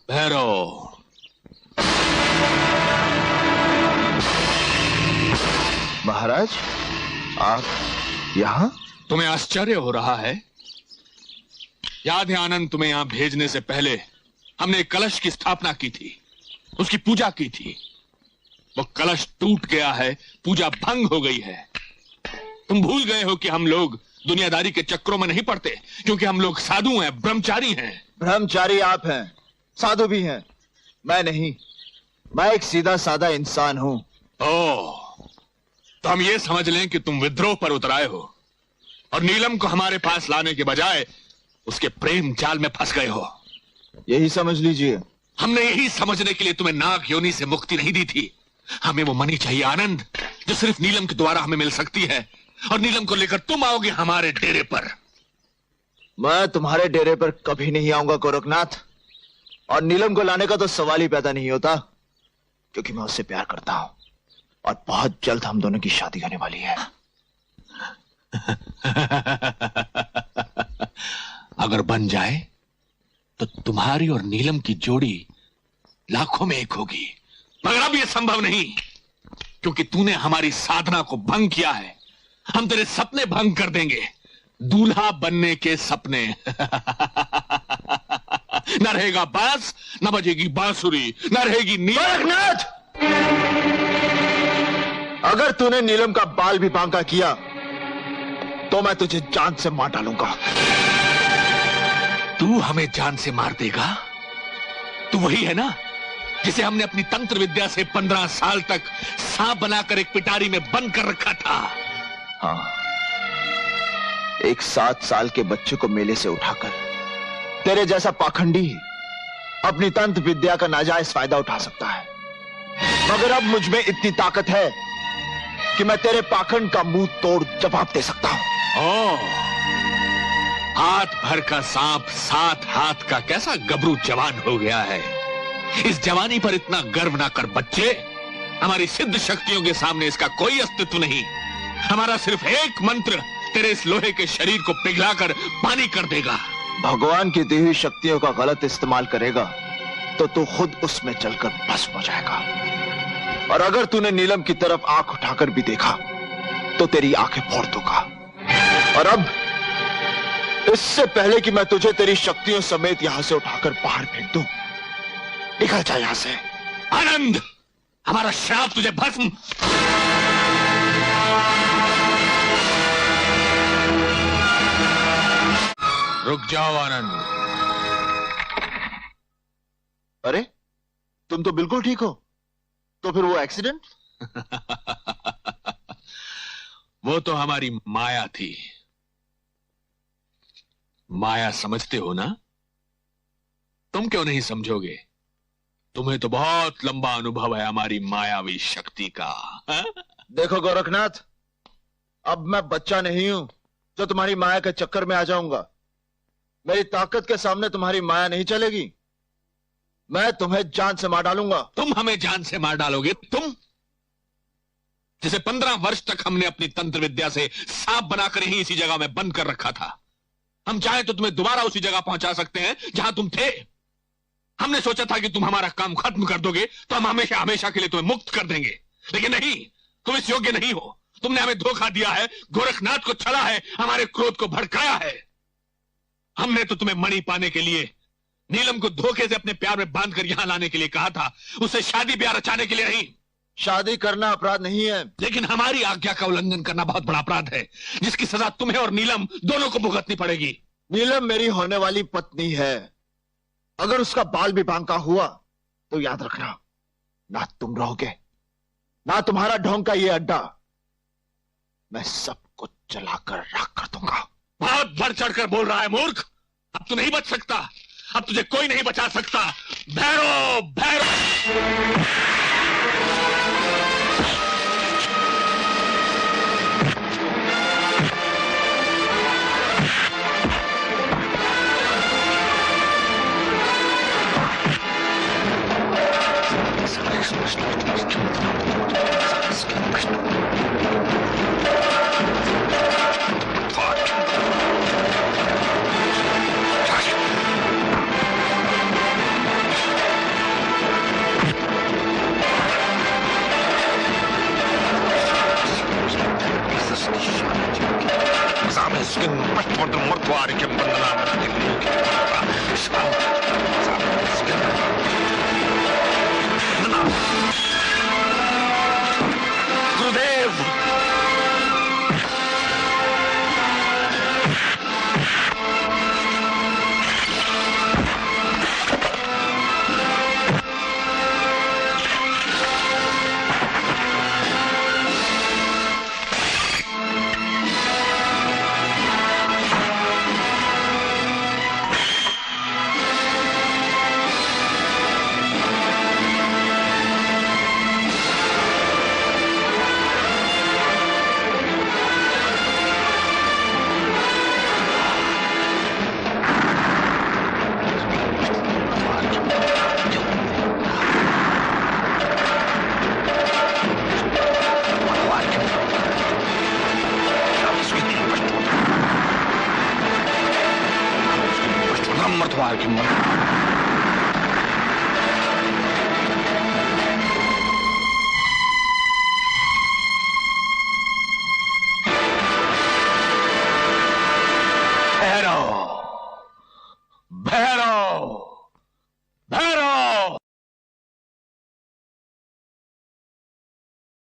भैरव, महाराज, आप यहाँ? तुम्हें आश्चर्य हो रहा है? याद है आनंद, तुम्हें यहां भेजने से पहले हमने एक कलश की स्थापना की थी, उसकी पूजा की थी। वो कलश टूट गया है, पूजा भंग हो गई है। तुम भूल गए हो कि हम लोग दुनियादारी के चक्रों में नहीं पड़ते, क्योंकि हम लोग साधु हैं, ब्रह्मचारी हैं। ब्रह्मचारी आप हैं, साधु भी हैं, मैं नहीं। मैं एक सीधा साधा इंसान हूं। ओह, तो हम ये समझ लें कि तुम विद्रोह पर उतर आए हो और नीलम को हमारे पास लाने के बजाय उसके प्रेम जाल में फंस गए हो। यही समझ लीजिए। हमने यही समझने के लिए तुम्हें नाग योनि से मुक्ति नहीं दी थी। हमें वो मणि चाहिए आनंद, जो सिर्फ नीलम के द्वारा हमें मिल सकती है, और नीलम को लेकर तुम आओगे हमारे डेरे पर। मैं तुम्हारे डेरे पर कभी नहीं आऊंगा गोरखनाथ, और नीलम को लाने का तो सवाल ही पैदा नहीं होता, क्योंकि मैं उससे प्यार करता हूं और बहुत जल्द हम दोनों की शादी होने वाली है। अगर बन जाए तो तुम्हारी और नीलम की जोड़ी लाखों में एक होगी, मगर अब यह संभव नहीं, क्योंकि तूने हमारी साधना को भंग किया है। हम तेरे सपने भंग कर देंगे, दूल्हा बनने के सपने। न रहेगा बांस, न बजेगी बांसुरी, न रहेगी नीलम। अगर तूने नीलम का बाल भी बांका किया तो मैं तुझे जान से मार डालूंगा। तू हमें जान से मार देगा? तू वही है ना जिसे हमने अपनी तंत्र विद्या से 15 साल तक सांप बनाकर एक पिटारी में बंद कर रखा था। हाँ, एक 7 साल के बच्चे को मेले से उठाकर तेरे जैसा पाखंडी अपनी तंत्र विद्या का नाजायज फायदा उठा सकता है, मगर अब मुझ में इतनी ताकत है कि मैं तेरे पाखंड का मुंह तोड़ जवाब दे सकता हूं। हाथ भर का सांप 7 हाथ का कैसा गबरू जवान हो गया है। इस जवानी पर इतना गर्व ना कर बच्चे। हमारी सिद्ध शक्तियों के सामने इसका कोई अस्तित्व नहीं। हमारा सिर्फ एक मंत्र तेरे इस लोहे के शरीर को पिघलाकर पानी कर देगा। भगवान की दी हुई शक्तियों का गलत इस्तेमाल करेगा तो तू खुद उसमें जलकर भस्म हो जाएगा। और अगर तूने नीलम की तरफ आंख उठाकर भी देखा तो तेरी आंखें फोड़ दूंगा। और अब इससे पहले कि मैं तुझे तेरी शक्तियों समेत यहां से उठाकर बाहर फेंक दूं, निकल जा यहां से। आनंद, हमारा श्राप तुझे भस्म। रुक जाओ आनंद। अरे, तुम तो बिल्कुल ठीक हो, तो फिर वो एक्सीडेंट? वो तो हमारी माया थी। माया समझते हो ना? तुम क्यों नहीं समझोगे? तुम्हें तो बहुत लंबा अनुभव है हमारी मायावी शक्ति का। हा? देखो गोरखनाथ, अब मैं बच्चा नहीं हूं जो तुम्हारी माया के चक्कर में आ जाऊंगा। मेरी ताकत के सामने तुम्हारी माया नहीं चलेगी। मैं तुम्हें जान से मार डालूंगा। तुम हमें जान से मार डालोगे? तुम जिसे 15 वर्ष तक हमने अपनी तंत्र विद्या से सांप बनाकर ही इसी जगह में बंद कर रखा था। हम चाहे तो तुम्हें दोबारा उसी जगह पहुंचा सकते हैं जहां तुम थे। हमने सोचा था कि तुम हमारा काम खत्म कर दोगे तो हम हमेशा हमेशा के लिए तुम्हें मुक्त कर देंगे, लेकिन नहीं, तुम इस योग्य नहीं हो। तुमने हमें धोखा दिया है, गोरखनाथ को छला है, हमारे क्रोध को भड़काया है। हमने तो तुम्हें मणि पाने के लिए नीलम को धोखे से अपने प्यार में बांधकर यहां लाने के लिए कहा था, उससे शादी ब्याह रचाने के लिए नहीं। शादी करना अपराध नहीं है, लेकिन हमारी आज्ञा का उल्लंघन करना बहुत बड़ा अपराध है, जिसकी सजा तुम्हें और नीलम दोनों को भुगतनी पड़ेगी। नीलम मेरी होने वाली पत्नी है। अगर उसका बाल भी बांका हुआ तो याद रखना, ना तुम रहोगे, ना तुम्हारा ढोंग का ये अड्डा। मैं सब कुछ जलाकर राख कर दूंगा। बहुत बढ़ चढ़कर बोल रहा है मूर्ख। अब तू नहीं बच सकता, अब तुझे कोई नहीं बचा सकता। भैरव, भैरव। मध्वार्घ्यम वंदनामि गुरुदेव। भैरव, भैरव, भैरव।